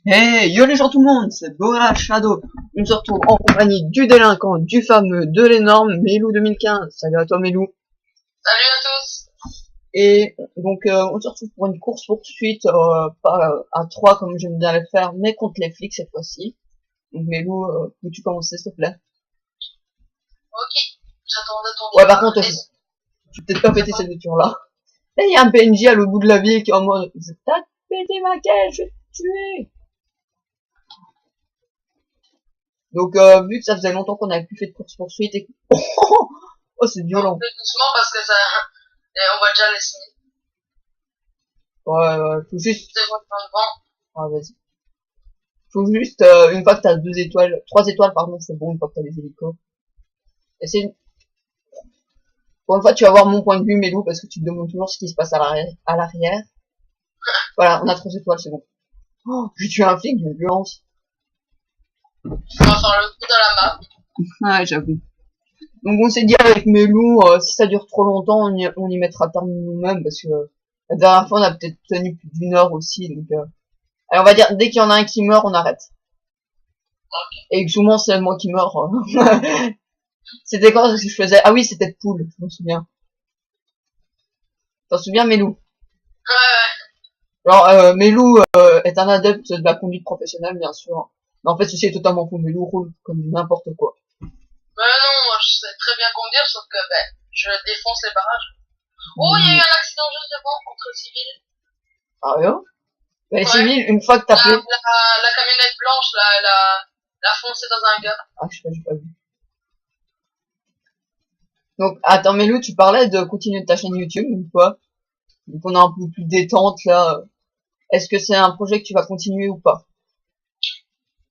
Hey, yo les gens tout le monde, c'est Bora Shadow. On se retrouve en compagnie du délinquant, du fameux, de l'énorme Melou 2015. Salut à toi Melou. Salut à tous. Et donc on se retrouve pour une course poursuite, pas à 3 comme j'aime bien le faire, mais contre les flics cette fois-ci. Donc Melou, peux-tu commencer s'il te plaît? Ok, j'attendais ton Ouais, tour. par contre, je vais peut-être pas péter cette voiture là. Et il y a un PNJ à l'autre bout de la ville qui est en mode, t'as pété ma caisse, je vais te tuer. Donc vu que ça faisait longtemps qu'on avait plus fait de course poursuite et que... oh c'est On violent. fait doucement parce que ça, on va déjà laisser. Ouais, faut juste... C'est votre temps devant. Ah, vas-y. Faut juste, une fois que t'as 2 étoiles, 3 étoiles, pardon, c'est bon, une fois que t'as les hélicos. Et c'est, pour une fois, tu vas voir mon point de vue, Melou, parce que tu te demandes toujours ce qui se passe à l'arrière. Voilà, on a 3 étoiles, c'est bon. Oh, j'ai tué un flic d'une violence. On va faire le coup dans la map. Ouais, j'avoue. Donc on s'est dit avec Melou, si ça dure trop longtemps, on y mettra terme nous-mêmes, parce que la dernière fois, on a peut-être tenu plus d'une heure aussi, donc allez, on va dire, dès qu'il y en a un qui meurt, on arrête. Et souvent, c'est moi qui meurs. C'était quoi ce que je faisais? Ah oui, c'était poule, je m'en souviens. T'en souviens, Melou? Ouais. Alors, Melou est un adepte de la conduite professionnelle, bien sûr. Mais en fait, ceci est totalement faux. Melou roule comme n'importe quoi. Mais non, moi je sais très bien conduire, sauf que je défonce les barrages. Oh, il y a eu un accident juste devant, entre civils. Ah rien. Les Ouais. civils, une fois que t'as fait... La camionnette blanche, là, elle a foncé dans un gars. Ah, je sais pas, j'ai pas vu. Donc, attends, Melou, tu parlais de continuer ta chaîne YouTube une fois. Donc, on est un peu plus détente, là. Est-ce que c'est un projet que tu vas continuer ou pas?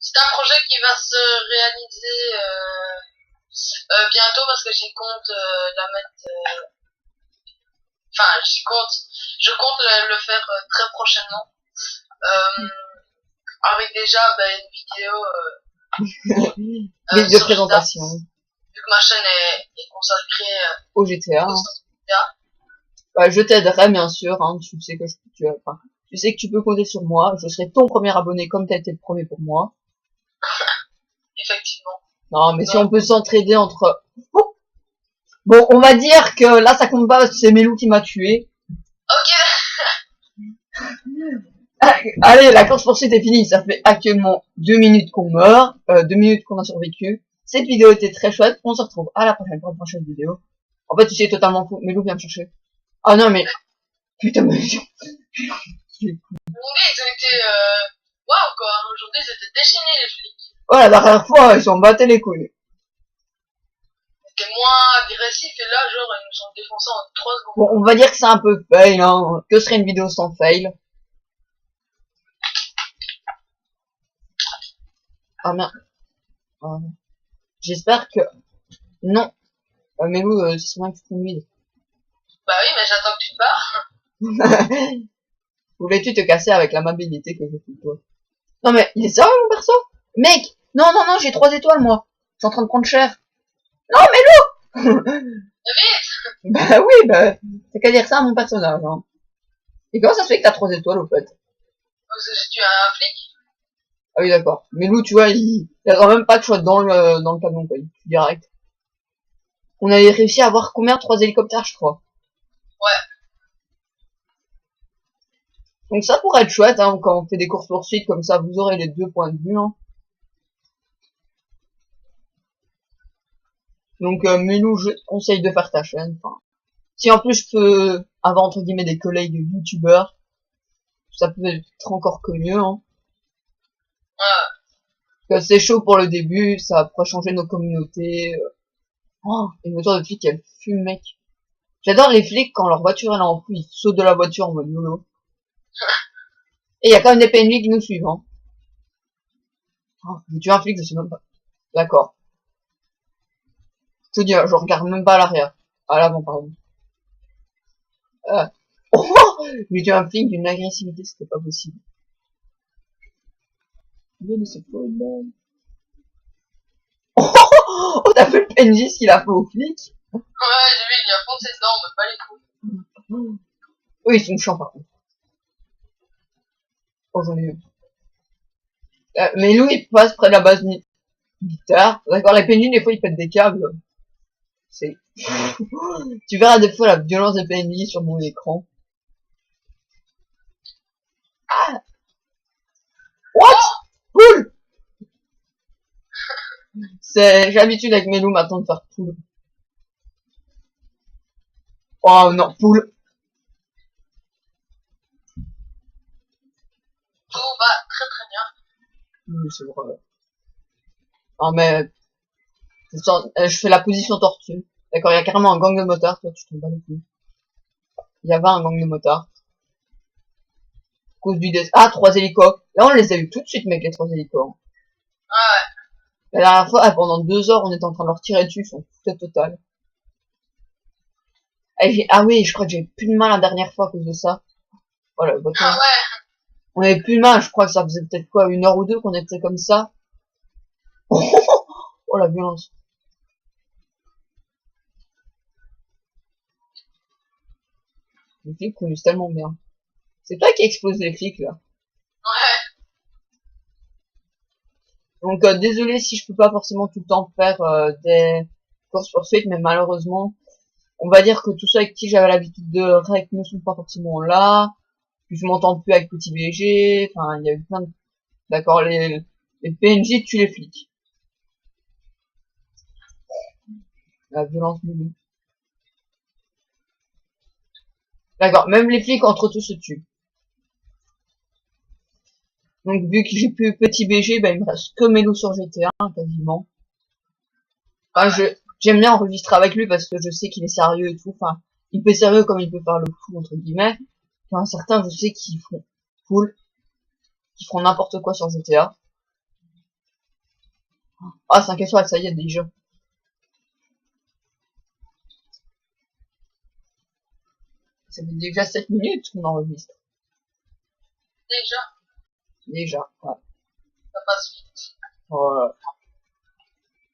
C'est un projet qui va se réaliser bientôt parce que j'y compte la mettre. Enfin, je compte le faire très prochainement. Avec déjà une vidéo Liste de sur GTA, présentation vu que ma chaîne est consacrée au GTA. au GTA. Bah, je t'aiderai, bien sûr, hein. Tu sais que enfin, tu sais que tu peux compter sur moi. Je serai ton premier abonné comme t'as été le premier pour moi. Effectivement. Non, mais si on peut s'entraider entre... Oh, bon, on va dire que là, ça compte pas parce que c'est Melou qui m'a tué. Ok. Allez, la course poursuite est finie. Ça fait actuellement 2 minutes qu'on meurt, 2 minutes qu'on a survécu. Cette vidéo était très chouette. On se retrouve à la prochaine pour une prochaine vidéo. En fait, tu sais, totalement fou. Melou vient me chercher. Ah non, mais... Putain, mais... Mon gars, ils ont été waouh quoi. Aujourd'hui, ils étaient déchaînés les flics. Oh, la dernière fois, ils s'en battaient les couilles. Ils étaient moins agressifs et là, genre, ils nous sont défoncés en 3 secondes. Bon, on va dire que c'est un peu fail, hein. Que serait une vidéo sans fail? Ah merde. Ah, j'espère que... Non. Melou, c'est souvent que tu conduis. Bah oui, mais j'attends que tu te barres. Voulais-tu te casser avec l'amabilité que je fais toi? Non mais, il est sérieux mon perso? Mec! Non, non, non, j'ai 3 étoiles moi. Je suis en train de prendre cher. Non, Melou! Vite! Bah oui, bah, c'est qu'à dire ça à mon personnage, hein. Et comment ça se fait que t'as 3 étoiles au fait? Parce que j'ai tué un flic. Ah oui, d'accord. Melou, tu vois, il a quand même pas de choix dans le canon, quoi. Il tue direct. On avait réussi à avoir combien? 3 hélicoptères, je crois. Ouais. Donc ça pourrait être chouette, hein, quand on fait des courses poursuites comme ça, vous aurez les 2 points de vue, hein. Donc Melou, je te conseille de faire ta chaîne. Enfin, si en plus je peux avoir entre guillemets des collègues youtubeurs, ça peut être encore que mieux, hein. Ouais. Parce que c'est chaud pour le début, ça pourrait changer nos communautés. Oh, une voiture de flic, elle fume, mec. J'adore les flics quand leur voiture elle est en fou, ils sautent de la voiture en mode YOLO. Et il y a quand même des PNJ qui nous suivent, hein. Oh, j'ai tué un flic, je sais même pas. D'accord. Je te dis, je regarde même pas à l'arrière. À l'avant, pardon. Oh, j'ai tué un flic d'une agressivité, c'était pas possible. Oh, t'as vu le PNJ ce qu'il a fait au flic? Ouais, j'ai vu, il a foncé dedans, mais pas les couilles. Oui, ils sont chiants par contre. Oh, j'en ai eu. Melou, il passe près de la base militaire. D'accord, les PNJ, des fois, ils pètent des câbles. C'est... Tu verras des fois la violence des PNJ sur mon écran. Ah! What? Poule! J'ai l'habitude avec Melou maintenant de faire poule. Oh non, poule. Tout va très très bien. Oui, c'est vrai. Non mais, je fais la position tortue. D'accord, il y a carrément un gang de motards, toi tu tombes pas les couilles. Il y avait un gang de motards. Cause du Ah, 3 hélicos. Là, on les a eu tout de suite, mec, les 3 hélicos. Ah ouais. La dernière fois, pendant 2 heures, on était en train de leur tirer dessus, ils sont foutus total. Ah oui, je crois que j'ai plus de main la dernière fois à cause de ça. Voilà, Ah ouais. on avait plus de main, je crois que ça faisait peut-être quoi, 1 heure ou 2 qu'on était comme ça. Oh la violence. Les flics conduisent tellement bien. C'est toi qui explose les flics là. Ouais. Donc désolé si je peux pas forcément tout le temps faire des courses poursuites, mais malheureusement, on va dire que tous ceux avec qui j'avais l'habitude de rec ne sont pas forcément là. Puis je m'entends plus avec Petit BG. Enfin, il y a eu plein de... D'accord, les PNJ tuent les flics. La violence nous. D'accord, même les flics entre tous se tuent. Donc vu que j'ai plus Petit BG, bah il me reste que Melou sur GTA quasiment. Enfin, j'aime bien enregistrer avec lui parce que je sais qu'il est sérieux et tout. Enfin, il peut être sérieux comme il peut faire le fou entre guillemets. Enfin, certains, je sais qu'ils font cool, qu'ils feront n'importe quoi sur GTA. Ah, 5 étoiles, ça y est déjà. Ça fait déjà 7 minutes qu'on enregistre. Déjà. Déjà, ouais. Ça passe vite.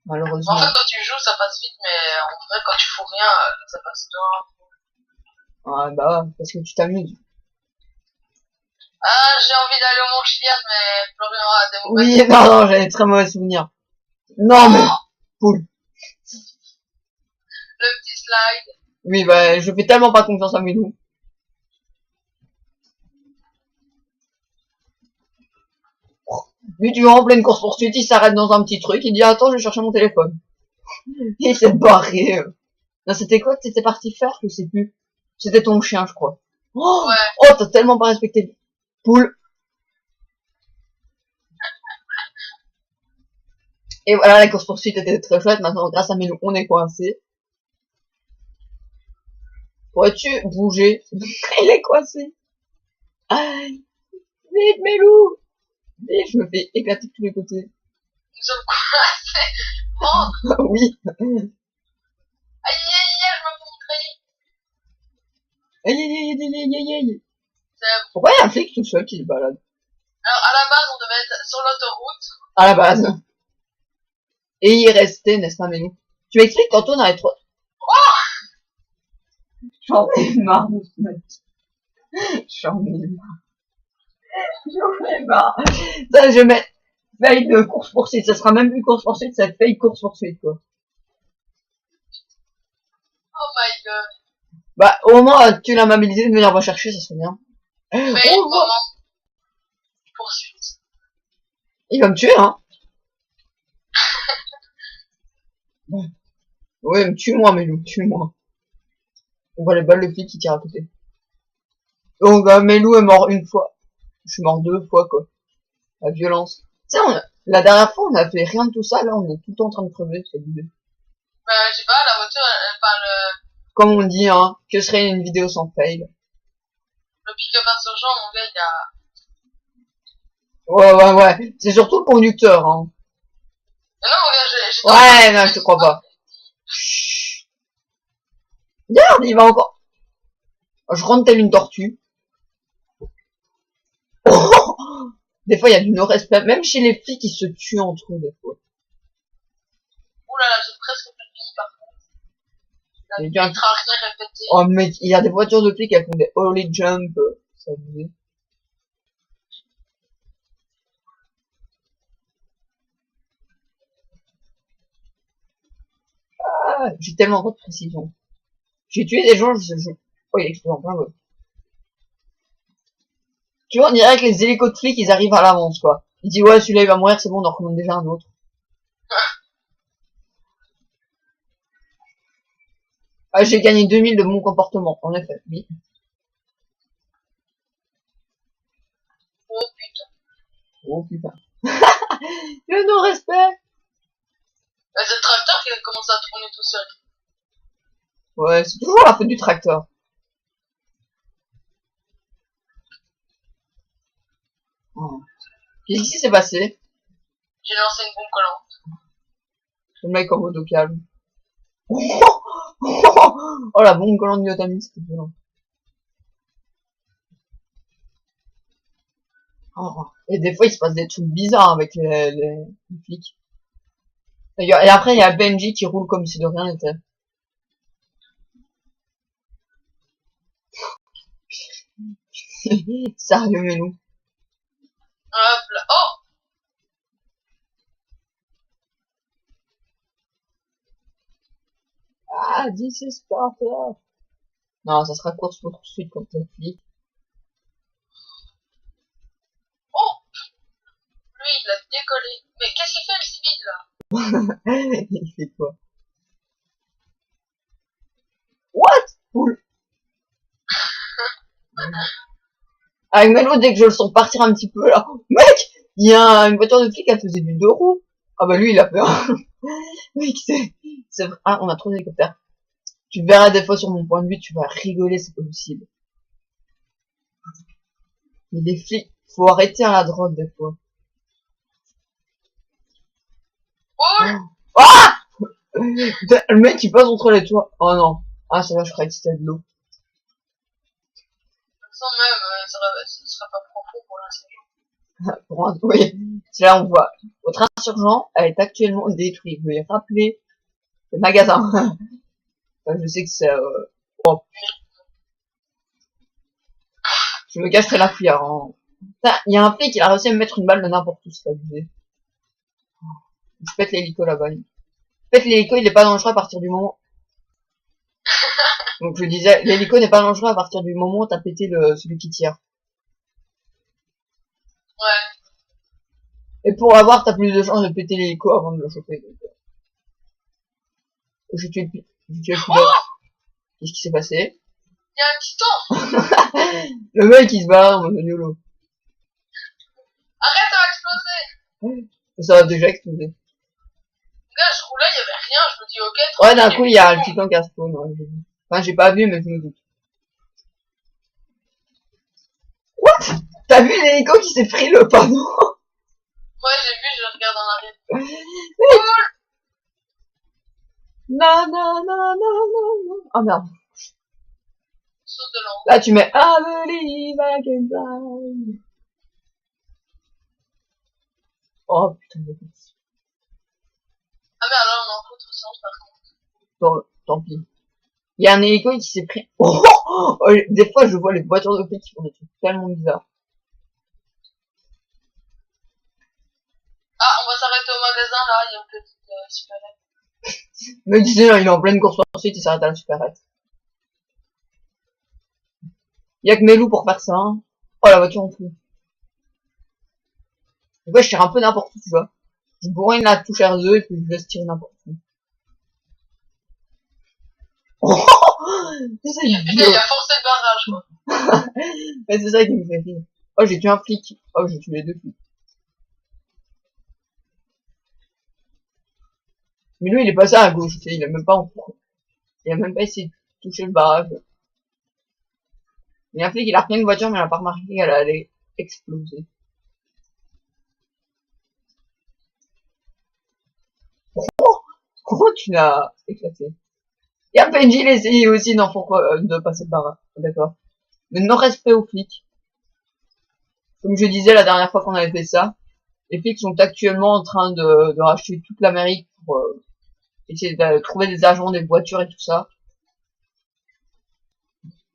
Malheureusement. En fait, quand tu joues, ça passe vite, mais en vrai, quand tu fous rien, ça passe pas. Ouais, bah ouais, parce que tu t'amuses. Ah, j'ai envie d'aller au Mont Chiliad, mais Florian a des mauvaises Oui, pardon, j'avais très mauvais souvenirs. Non, mais, poule. Le petit slide. Oui, bah, je fais tellement pas confiance à Milou. Lui, tu vas en pleine course poursuite, il s'arrête dans un petit truc, il dit, attends, je vais chercher mon téléphone. Il s'est barré. Non, c'était quoi que t'étais parti faire? Je sais plus. C'était ton chien, je crois. Oh, Ouais. oh, t'as tellement pas respecté. Poule. Et voilà, la course poursuite était très chouette. Maintenant, grâce à Milou, on est coincé. Pourrais-tu bouger? Il est coincé. Aïe. Vite, Milou. Vite, je me fais éclater de tous les côtés. Nous sommes coincés. Rentre. Oui. Aïe, aïe, aïe, je me fais mitrailler. Aïe, aïe, aïe, aïe, aïe, aïe, aïe. C'est bon. Pourquoi il y a un flic tout seul qui se balade? Alors, à la base, on devait être sur l'autoroute. À la base. Et y rester, n'est-ce pas, Milou? Tu m'expliques tantôt dans les trois... J'en ai marre de ce mec. J'en ai marre. J'en ai marre. Ça, je mets fail de course poursuite. Ça sera même plus course poursuite, ça fail course poursuite, quoi. Oh my god. Bah, au moins, tu l'amabilité de venir me chercher, ça serait bien. Mais On voit. moment. Poursuite. Il va me tuer, hein. Ouais, tue-moi, Melou, tue-moi. On voit les balles de flic qui tirent à côté. Donc, Melou est mort 1 fois. Je suis mort 2 fois, quoi. La violence. Tu sais, la dernière fois, on a fait rien de tout ça, là, on est tout le temps en train de crever, c'est l'idée. Bah, je sais pas, la voiture, enfin, Comme on dit, hein, que serait une vidéo sans fail. le pick-up insurgent, mon gars, il a... Ouais. C'est surtout le conducteur, hein. Mais non, mon gars, j'ai... Ouais, non, je te crois pas. Chut. Regarde, il va encore. Je rentre telle une tortue. Des fois, il y a du non-respect. Même chez les flics, ils se tuent entre eux, des fois. Ouh là là, j'ai presque plus de vie, par contre. La Et bien, vitre arrière répétée. oh, mec, il y a des voitures de flics, elles font des ollie jump. Ça vous dit. Ah, j'ai tellement pas de précision. J'ai tué des gens, oh, il explose en plein vol. Tu vois, on dirait que les hélicos de flics, ils arrivent à l'avance, quoi. Ils disent, ouais, celui-là, il va mourir, c'est bon, on en recommande déjà un autre. Ah, j'ai gagné 2000 de mon comportement, en effet, oui. Oh putain. Oh, putain. Le non-respect. Bah, c'est le tracteur qui a commencé à tourner tout seul. Ouais, c'est toujours la faute du tracteur. Oh. Qu'est-ce qui s'est passé? J'ai lancé une bombe collante. Le mec en mode au calme. Oh, la bombe collante de Yotami, c'était violent. Oh. Et des fois, il se passe des trucs bizarres avec les flics. Et après, il y a Benji qui roule comme si de rien n'était. Sérieux, mais nous. Hop là. Oh! Ah, this is Sparta. Non, ça sera course poursuite comme t'es flic. Oh! Lui, il a décollé. Mais qu'est-ce qu'il fait le civil là? Il fait quoi? What? Cool. Avec Melo, dès que je le sens partir un petit peu là, mec, il y a une voiture de flic, elle faisait du deux roues. Ah bah lui, il a peur. Mec, c'est vrai. Ah, on a trop d'hélicoptères. Tu verras des fois sur mon point de vue, tu vas rigoler, c'est pas possible. Mais les flics, faut arrêter à la drogue des fois. Oh! Ah! Le mec il passe entre les toits. Oh non. Ah ça va, je croyais que c'était de l'eau. Sans même, ce serait pas profond pour l'instant. Pour un... Oui. Là on voit. Votre insurgent est actuellement détruit. Veuillez rappeler le magasin. Enfin, je sais que c'est... Oh. Je me cacherai la cuillère. Hein. Il y a un flic qui a réussi à me mettre une balle de n'importe où, c'est abusé. Je pète l'hélico là-bas. En fait, l'hélico, il est pas dangereux à partir du moment... Donc je disais, l'hélico n'est pas dangereux à partir du moment où t'as pété celui qui tire. Ouais. Et pour avoir, t'as plus de chances de péter l'hélico avant de le choper. Donc, j'ai tué le pilote. Oh! Qu'est-ce qui s'est passé? Il y a un titan! Le mec, il se barre en mode YOLO. Arrête, ça va exploser! Ça a déjà explosé. Là, je roulais, il y avait rien, je me dis ok, Ouais, tranquille. d'un coup, il y a le titan qui a spawn. Ouais, j'ai vu. Enfin, j'ai pas vu, mais je me doute. What? T'as vu l'hélico qui s'est pris le panneau? Ouais, j'ai vu, je regarde en arrière. Non, non, non, non, non, non. Oh merde. Saut de l'eau. Là, tu mets I believe I can fly. Oh putain de pute. Ah merde, là, on est en contre sens par contre. Tant pis. Il y a un hélico qui s'est pris. Oh, oh, des fois, je vois les voitures de flics qui font des trucs tellement bizarres. Ah, on va s'arrêter au magasin là, il y a une petite supérette. Me disait, il est en pleine course ensuite, il s'arrête à la supérette. Il y a que Melou pour faire ça. Hein. Oh, la voiture en fou. Des fois, je tire un peu n'importe où, tu vois. Je bourrine la touche R2 et puis je laisse tirer n'importe où. Oh, c'est Il a forcé le barrage quoi. Mais c'est ça qui me fait rire. Oh, j'ai tué un flic. Oh, j'ai tué les deux flics. Mais lui, il est passé à gauche, tu sais, il a même pas il a même pas essayé de toucher le barrage. Il y a un flic, il a repris une voiture, mais il a pas remarqué qu'elle allait exploser. Oh, comment tu l'as éclaté? Il y a Benji, il essayé aussi, non, pourquoi, de passer le barrage. D'accord. Mais non-respect aux flics. Comme je disais la dernière fois qu'on avait fait ça, les flics sont actuellement en train de racheter toute l'Amérique pour essayer de trouver des agents, des voitures et tout ça.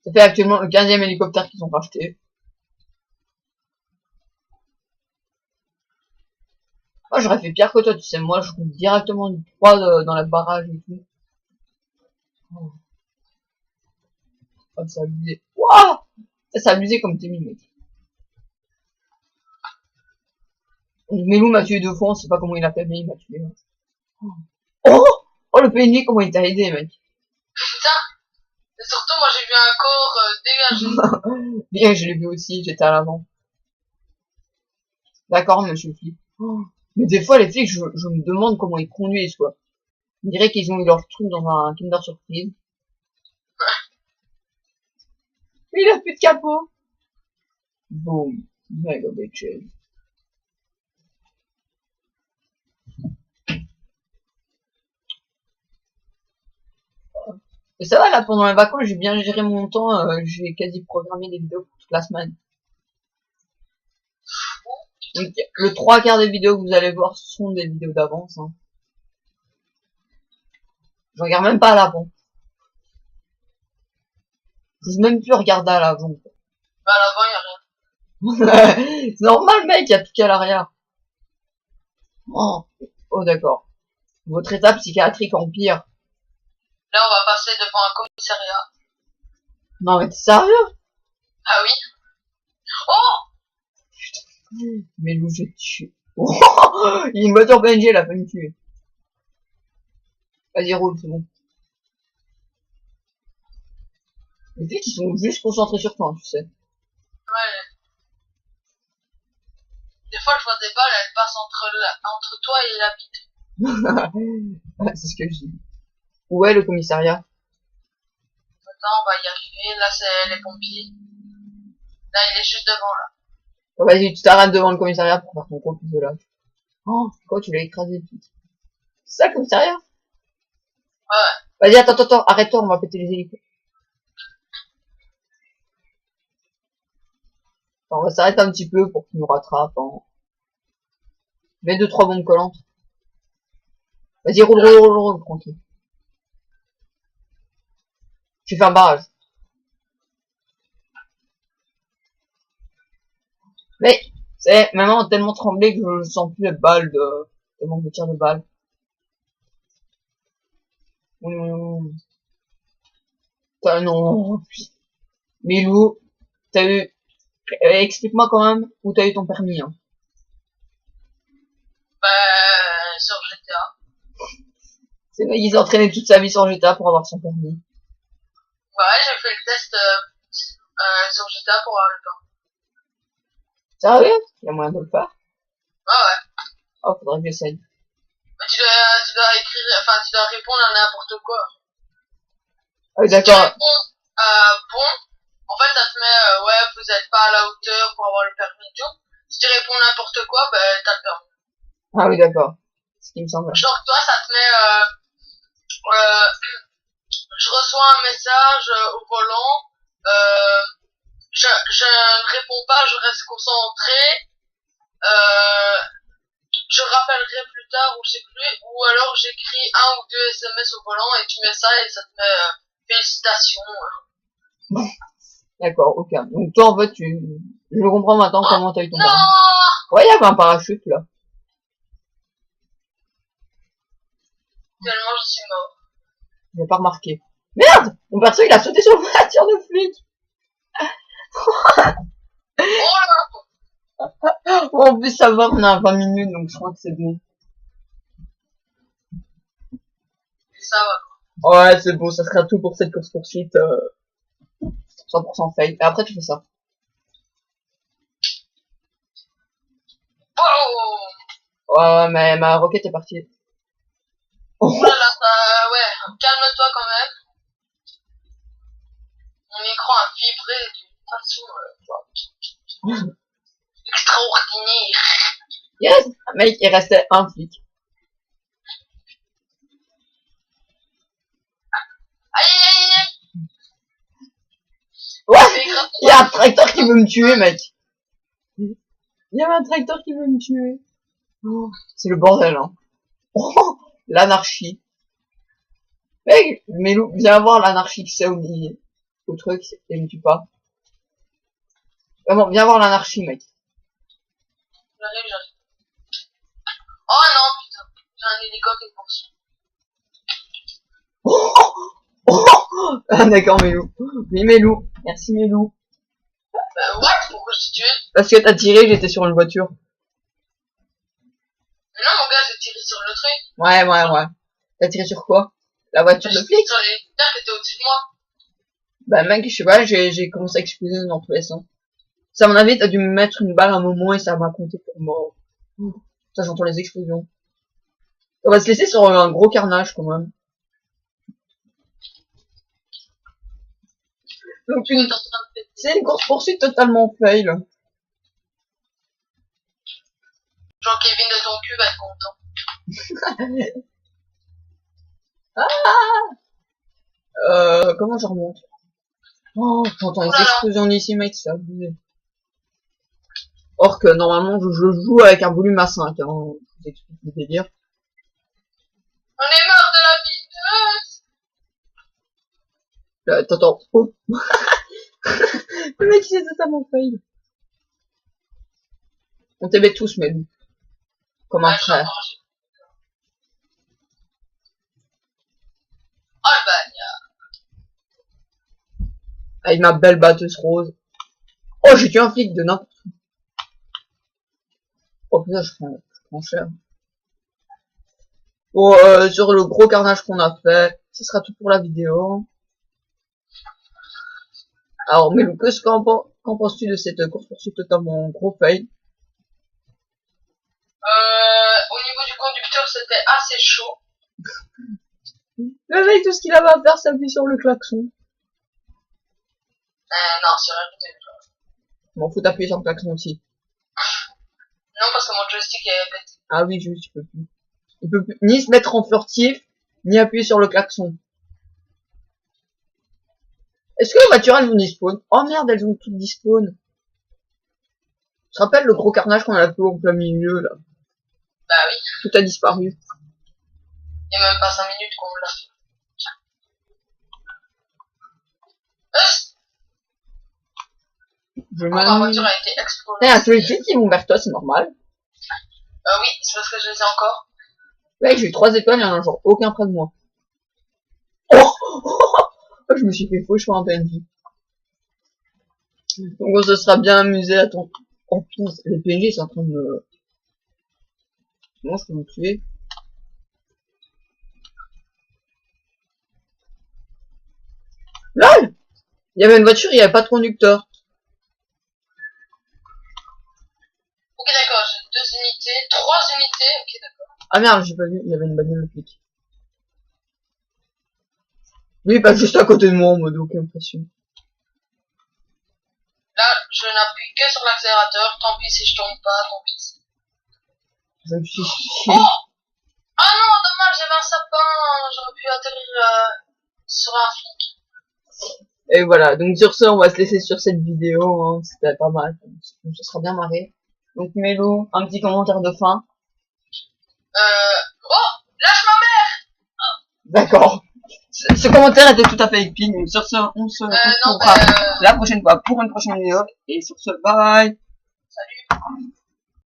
Ça fait actuellement le 15e hélicoptère qu'ils ont racheté. Moi, j'aurais fait pire que toi, tu sais. Moi, je roule directement du 3 dans la barrage et tout. Oh, oh, c'est abusé. Wouah! Ça, c'est abusé comme t'es mis, mec. Melou m'a tué 2 fois, on sait pas comment il a fait, mais il m'a tué. Oh! Oh, le PNJ, comment il t'a aidé, mec. Putain. Et surtout, moi, j'ai vu un corps dégagé. Bien, je l'ai vu aussi, j'étais à l'avant. D'accord, monsieur flic. Oh. Mais des fois, les flics, je me demande comment ils conduisent, quoi. On dirait qu'ils ont eu leur truc dans un Kinder Surprise. Il a plus de capot. Boom. Mega bitches. Et ça va, là, pendant les vacances, j'ai bien géré mon temps, j'ai quasi programmé des vidéos pour toute la semaine. Donc, le 3/4 des vidéos que vous allez voir sont des vidéos d'avance, hein. Je regarde même pas à l'avant. Je n'ose même plus regarder à l'avant. Bah, à l'avant, y a rien. C'est normal, mec, y a tout qu'à l'arrière. Oh, oh d'accord. Votre état psychiatrique empire. Là, on va passer devant un commissariat. Non, mais t'es sérieux? Ah oui. Oh! Mais Lou, j'ai tué. Oh, il y a une voiture PNG, elle a pas me tuer. Vas-y, roule, c'est bon. Les flics, ils sont juste concentrés sur toi, tu sais. Ouais. Des fois, je vois des balles, elles passent entre toi et la bite. C'est ce que je dis. Où est le commissariat? Attends, on va y arriver. Là, c'est les pompiers. Là, il est juste devant, là. Oh, vas-y, tu t'arrêtes devant le commissariat pour faire ton compte de là. Oh, quoi, tu l'as écrasé, putain. C'est ça le commissariat? Ouais. Vas-y, attends, arrête-toi, on va péter les hélicos. Attends, on va s'arrêter un petit peu pour qu'il nous rattrape. Hein. Mets 2-3 bombes collantes. Vas-y, roule, tranquille. J'ai fait un barrage. Mais, c'est maintenant tellement tremblé que je sens plus les balles de... tellement que je tire de balles. Putain, non. Milou, t'as eu... explique-moi quand même où t'as eu ton permis. Hein. Bah, sur GTA. C'est vrai qu'il s'est entraîné toute sa vie sur GTA pour avoir son permis. Bah ouais, j'ai fait le test sur GTA pour avoir le temps. Sérieux? Il y a moyen de le faire? Ah ouais. Oh, faudrait que j'essaye. Bah, tu dois écrire, enfin, tu dois répondre à n'importe quoi. Ah oui, Si tu d'accord. réponds bon, en fait, ça te met ouais, vous êtes pas à la hauteur pour avoir le permis et tout. Si tu réponds n'importe quoi, bah t'as le permis. Ah oui, d'accord. Ce qui me semble. Genre toi, ça te met je reçois un message au volant, je ne réponds pas, je reste concentré, euh, je rappellerai plus tard ou je sais plus, ou alors j'écris 1 ou 2 SMS au volant et tu mets ça et ça te met félicitations. D'accord, ok. Donc toi, en fait, je comprends maintenant comment t'as eu ton Non! permis. Ouais, il y avait un parachute, là. Tellement je suis mort. J'ai pas remarqué. Merde! Mon perso, il a sauté sur la voiture de flic! Oh là! Bon, en plus, ça va, on a 20 minutes, donc je crois que c'est bon. Ça va. Ouais, c'est bon, ça sera tout pour cette course-poursuite. 100% fail. Et après, tu fais ça. Oh! Ouais, mais ma roquette est partie. Oh là là, ça, ouais, calme-toi quand même. Mon écran a vibré d'une façon extraordinaire. Yes! Mec, il restait un flic. Aïe aïe aïe aïe! Ouais! Il y a un tracteur qui veut me tuer, mec. Il y avait un tracteur qui veut me tuer. Oh, c'est le bordel, hein. Oh, l'anarchie. Mec, Melou, viens voir l'anarchie que c'est au truc et me tue pas. Vraiment, viens voir l'anarchie, mec. J'arrive. Oh non, putain, j'ai un hélico qui me poursuit. Oh, oh, Ah, d'accord, Mélou. Oui, Mélou. Merci, Mélou. What? Pourquoi je t'ai tué? Parce que t'as tiré, j'étais sur une voiture. Mais non, mon gars, j'ai tiré sur le truc. Ouais. T'as tiré sur quoi? La voiture de flic? Sur l'hélicoptère qui était au-dessus de moi. Bah, mec, je sais pas, j'ai commencé à exploser dans tous les sens. Ça, à mon avis, t'as dû me mettre une balle à un moment et ça m'a compté pour mort. Ça, j'entends les explosions. On va se laisser sur un gros carnage, quand même. Donc, Tu es en train de péter. c'est une course-poursuite totalement fail. Jean-Kevin de ton cul va être content. Comment je remonte? Oh, j'entends les Oulala. explosions d'ici, mec, c'est abusé. Or que, normalement, je joue avec un volume à 5, hein. Je vous explique le délire. On est mort de la vitesse. T'entends. Oh. Le mec, il est totalement fail. On t'aimait tous, mais lui. Comme un Ouais, frère. Oh le bagnard. Avec ma belle batteuse rose. Oh, j'ai tué un flic de n'importe où. Oh putain, je prends cher. Bon, sur le gros carnage qu'on a fait, ce sera tout pour la vidéo. Alors, mais Lucas, qu'en penses-tu de cette course-poursuite totalement gros fail? Au niveau du conducteur, c'était assez chaud. Le mec, tout ce qu'il avait à faire, c'est appuyer sur le klaxon. Non, c'est rien du tout. Bon, faut t'appuyer sur le klaxon aussi. Non, parce que mon joystick est pété. Ah oui, juste, il peut plus. Il peut plus ni se mettre en furtif, ni appuyer sur le klaxon. Est-ce que les voitures, elles vont despawn? Oh merde, elles ont toutes despawn. Tu te rappelles le gros carnage qu'on a fait au plein milieu, là? Bah oui. Tout a disparu. Il y a même pas 5 minutes qu'on l'a fait. Je Ma voiture a été explosée. Eh, tous les clics qui vont vers toi, c'est normal. Oui, c'est parce que je les ai encore. Mec, j'ai eu 3 étoiles, il y en a genre aucun près de moi. Oh, je me suis fait faux, je suis un PNJ. Donc on se sera bien amusé à ton... Oh putain, les PNJ sont en train de me... Comment je peux me tuer? LOL! Il y avait une voiture, il n'y avait pas de conducteur. Ok, d'accord, j'ai 2 unités, 3 unités. Ok, d'accord. Ah merde, j'ai pas vu, il y avait une bagnole de flic. Lui, il passe juste à côté de moi en mode aucune pression. Là, je n'appuie que sur l'accélérateur. Tant pis si je tombe pas, tant pis. Je me suis chié. Oh! Ah non, dommage, j'avais un sapin. J'aurais pu atterrir sur un flic. Et voilà, donc sur ce, on va se laisser sur cette vidéo, hein. C'était pas mal, on se sera bien marré. Donc Mélo, un petit commentaire de fin. Oh! Lâche ma mère! D'accord. Ce commentaire était tout à fait épique, donc sur ce, on se retrouvera la prochaine fois pour une prochaine vidéo, et sur ce, bye bye. Salut.